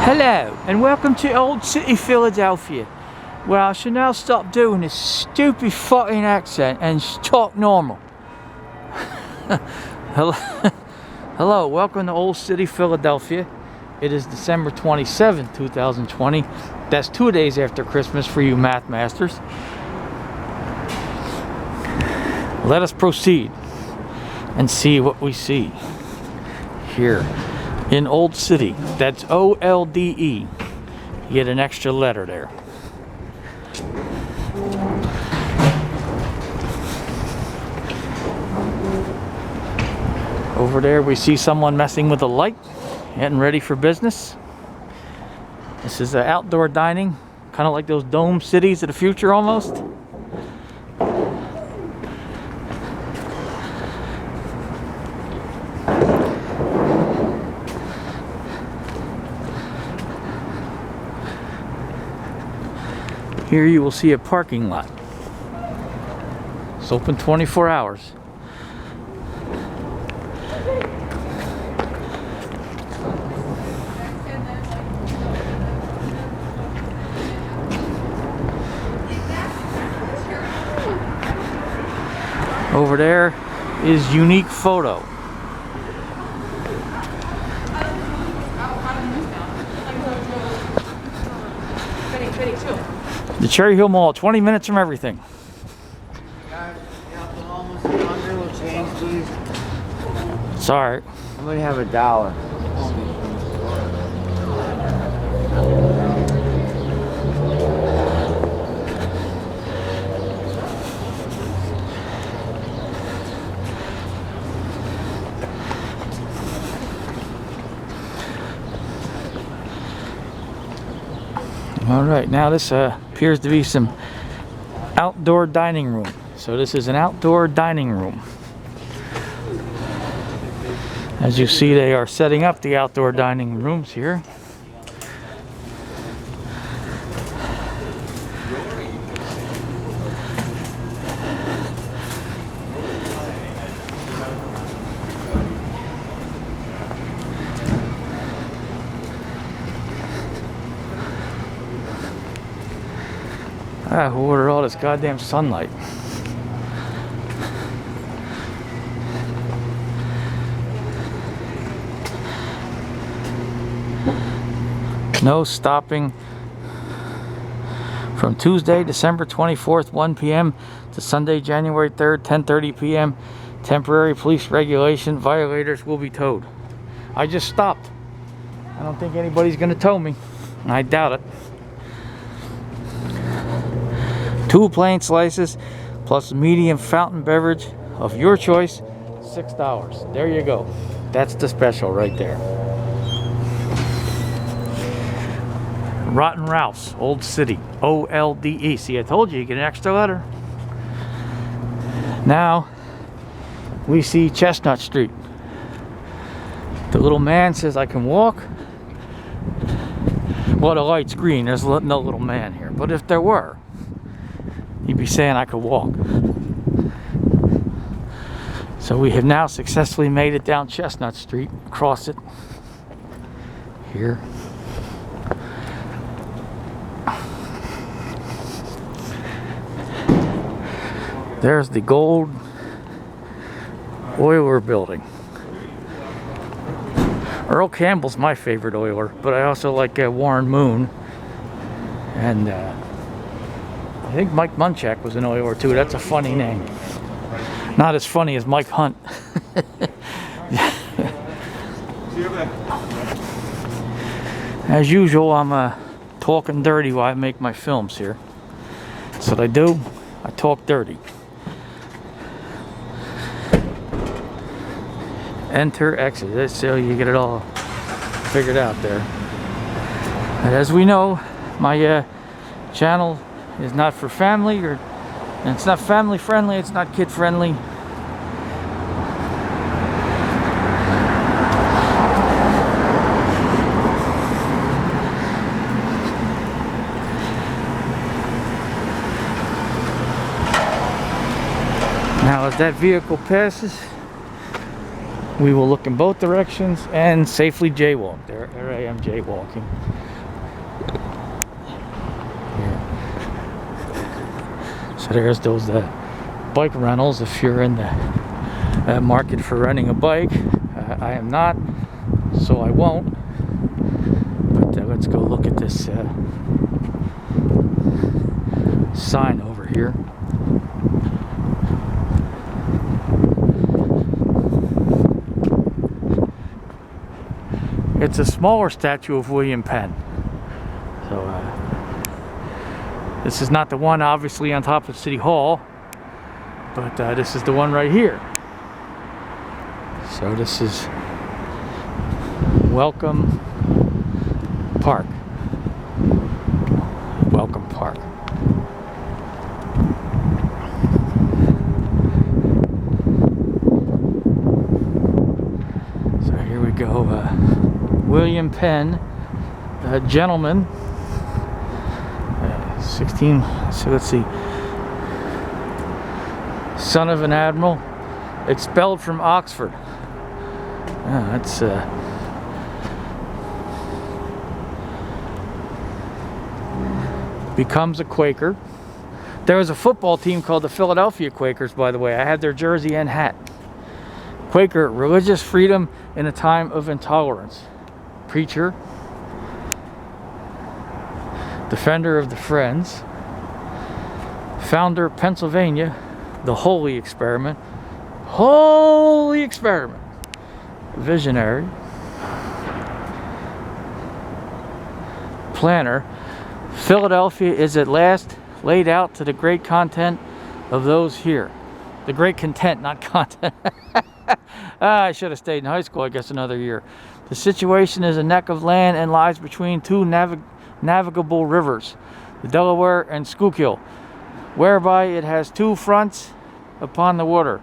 Hello and welcome to Old City, Philadelphia, where I shall now stop doing this stupid fucking accent and talk normal. Hello, welcome to Old City, Philadelphia. It is December 27th, 2020. That's 2 days after Christmas for you math masters. Let us proceed and see what we see here in Old City. That's O-L-D-E. You get an extra letter there. Over there we see someone messing with a light, getting ready for business. This is outdoor dining, kind of like those dome cities of the future almost. Here you will see a parking lot. It's open 24 hours. Over there is Unique Photo. The Cherry Hill Mall, 20 minutes from everything. Sorry. I'm gonna have $1. All right, now this appears to be some outdoor dining room. So this is an outdoor dining room. As you see, they are setting up the outdoor dining rooms here. Who ordered all this goddamn sunlight? No stopping from Tuesday, December 24th, 1 p.m. to Sunday, January 3rd, 10:30 p.m. Temporary police regulation. Violators will be towed. I just stopped. I don't think anybody's going to tow me. I doubt it. 2 plain slices plus medium fountain beverage of your choice, $6. There you go. That's the special right there. Rotten Ralph's, Old City, O-L-D-E. See, I told you get an extra letter. Now we see Chestnut Street. The little man says I can walk. Well, the light's green. There's no little man here. But if there were, he'd be saying I could walk. So we have now successfully made it down Chestnut Street, across it here. There's the gold oiler building. Earl Campbell's my favorite oiler, but I also like Warren Moon. And I think Mike Munchak was an oiler too. That's a funny name. Not as funny as Mike Hunt. As usual, I'm talking dirty while I make my films here. That's what I do. I talk dirty. Enter, exit. So you get it all figured out there. And as we know, my channel is not for family, and it's not family friendly, it's not kid friendly. Now as that vehicle passes, We will look in both directions and safely jaywalk. There I am jaywalking. Here. So there's those bike rentals if you're in the market for renting a bike. I am not, so I won't. But let's go look at this sign over here. It's a smaller statue of William Penn. So this is not the one obviously on top of City Hall, but this is the one right here. So this is Welcome Park. Welcome Park. So here we go. William Penn, a gentleman, 16, so let's see, son of an admiral, expelled from Oxford. That's becomes a Quaker. There was a football team called the Philadelphia Quakers, by the way. I had their jersey and hat. Quaker, religious freedom in a time of intolerance. Preacher, defender of the Friends, founder Pennsylvania, the Holy Experiment, visionary, planner. Philadelphia is at last laid out to the great content of those here. The great content, not content. I should have stayed in high school, I guess, another year. The situation is a neck of land and lies between two navigable rivers, the Delaware and Schuylkill, whereby it has two fronts upon the water,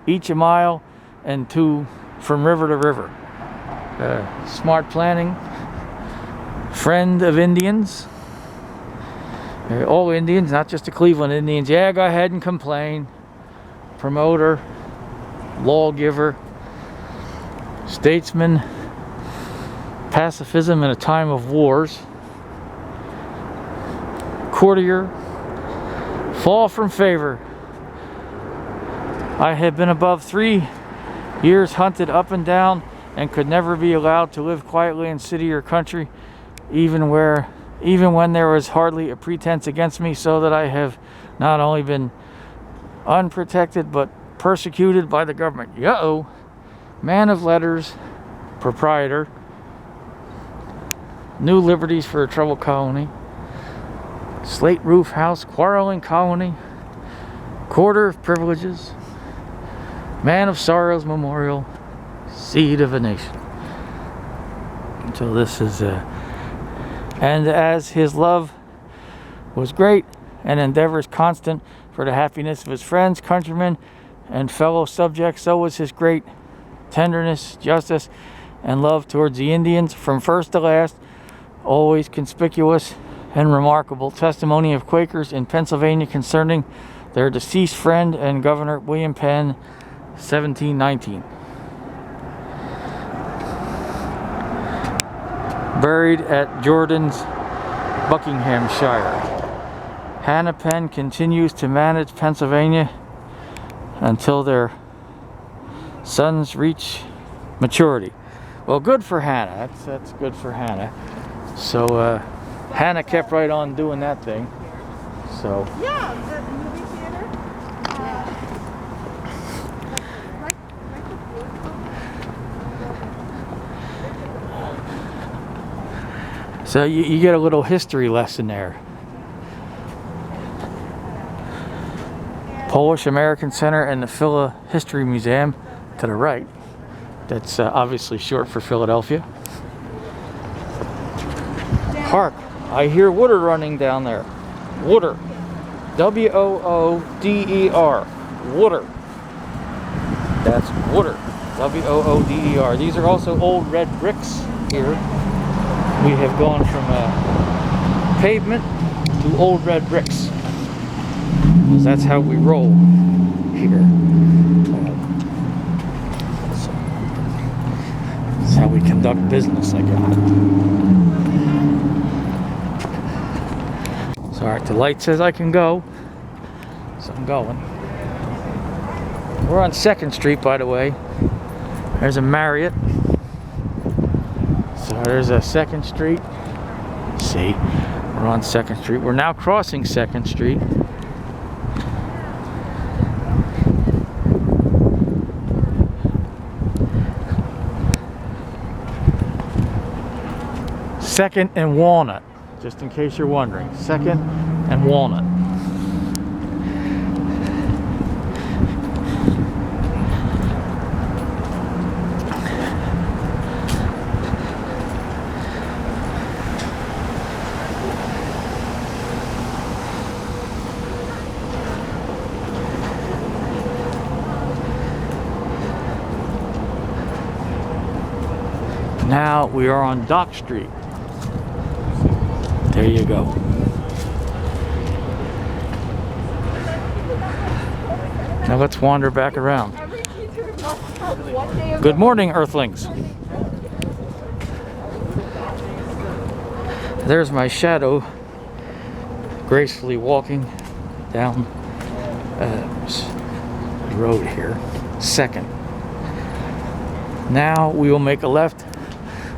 each a mile and two from river to river. Smart planning, friend of Indians, all Indians, not just the Cleveland Indians. Yeah, go ahead and complain. Promoter, lawgiver, statesman, pacifism in a time of wars, courtier, fall from favor. I had been above 3 years hunted up and down and could never be allowed to live quietly in city or country, even when there was hardly a pretense against me, so that I have not only been unprotected but persecuted by the government. Uh-oh. Man of letters, proprietor, new liberties for a troubled colony, slate roof house, quarreling colony, quarter of privileges, man of sorrows memorial, seed of a nation. Until this is and as his love was great and endeavors constant for the happiness of his friends, countrymen, and fellow subjects, so was his great tenderness, justice, and love towards the Indians, from first to last, always conspicuous and remarkable testimony of Quakers in Pennsylvania concerning their deceased friend and Governor William Penn, 1719. Buried at Jordan's, Buckinghamshire. Hannah Penn continues to manage Pennsylvania until their sons reach maturity. Well, good for Hannah. That's good for Hannah. So Hannah kept right on doing that thing. So yeah, the movie theater. So you get a little history lesson there. Polish American Center and the Phila History Museum to the right. That's obviously short for Philadelphia. Park. I hear water running down there. Water. W-O-O-D-E-R. Water. That's water. W-O-O-D-E-R. These are also old red bricks here. We have gone from pavement to old red bricks. Because that's how we roll here. That's how we conduct business, I got. So, alright, the light says I can go. So I'm going. We're on 2nd Street, by the way. There's a Marriott. So there's a 2nd Street. See, we're on 2nd Street. We're now crossing 2nd Street. Second and Walnut, just in case you're wondering. 2nd and Walnut. Now we are on Dock Street. There you go. Now let's wander back around. Good morning, Earthlings. There's my shadow gracefully walking down the road here. 2nd. Now we will make a left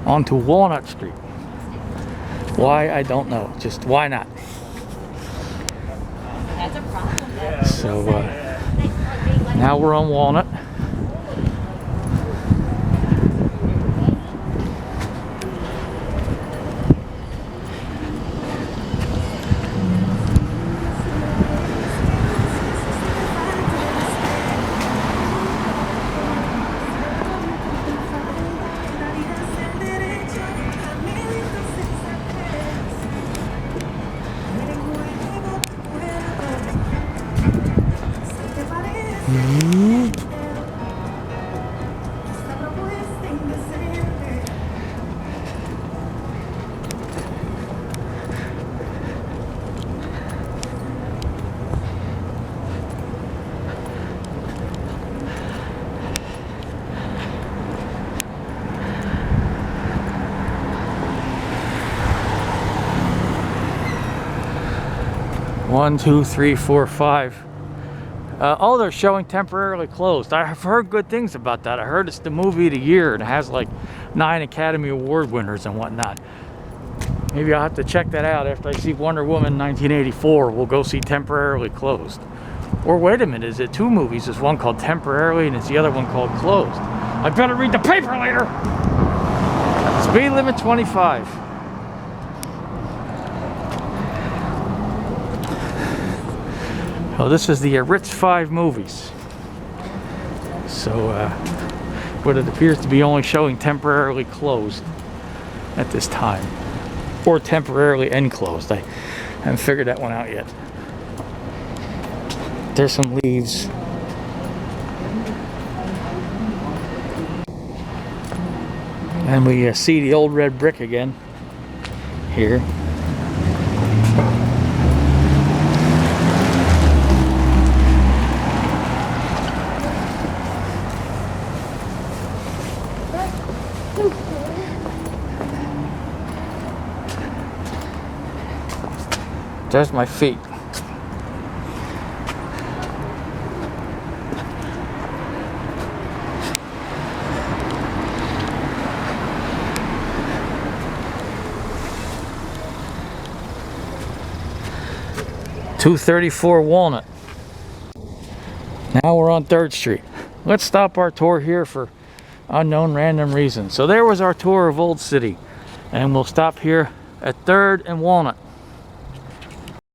onto Walnut Street. Why, I don't know. Just why not? That's a problem. So now we're on Walnut. One, two, three, four, five. Oh, they're showing temporarily closed. I've heard good things about that. I heard it's the movie of the year and it has like 9 Academy Award winners and whatnot. Maybe I'll have to check that out after I see Wonder Woman 1984. We'll go see Temporarily Closed. Or wait a minute, is it 2 movies? There's one called Temporarily and it's the other one called Closed. I better read the paper later. Speed limit 25. Oh, this is the Ritz 5 movies. So, but it appears to be only showing temporarily closed at this time. Or temporarily enclosed. I haven't figured that one out yet. There's some leaves. And we see the old red brick again. Here. There's my feet. .234 Walnut. Now we're on 3rd Street. Let's stop our tour here for unknown random reasons. So there was our tour of Old City. And we'll stop here at 3rd and Walnut.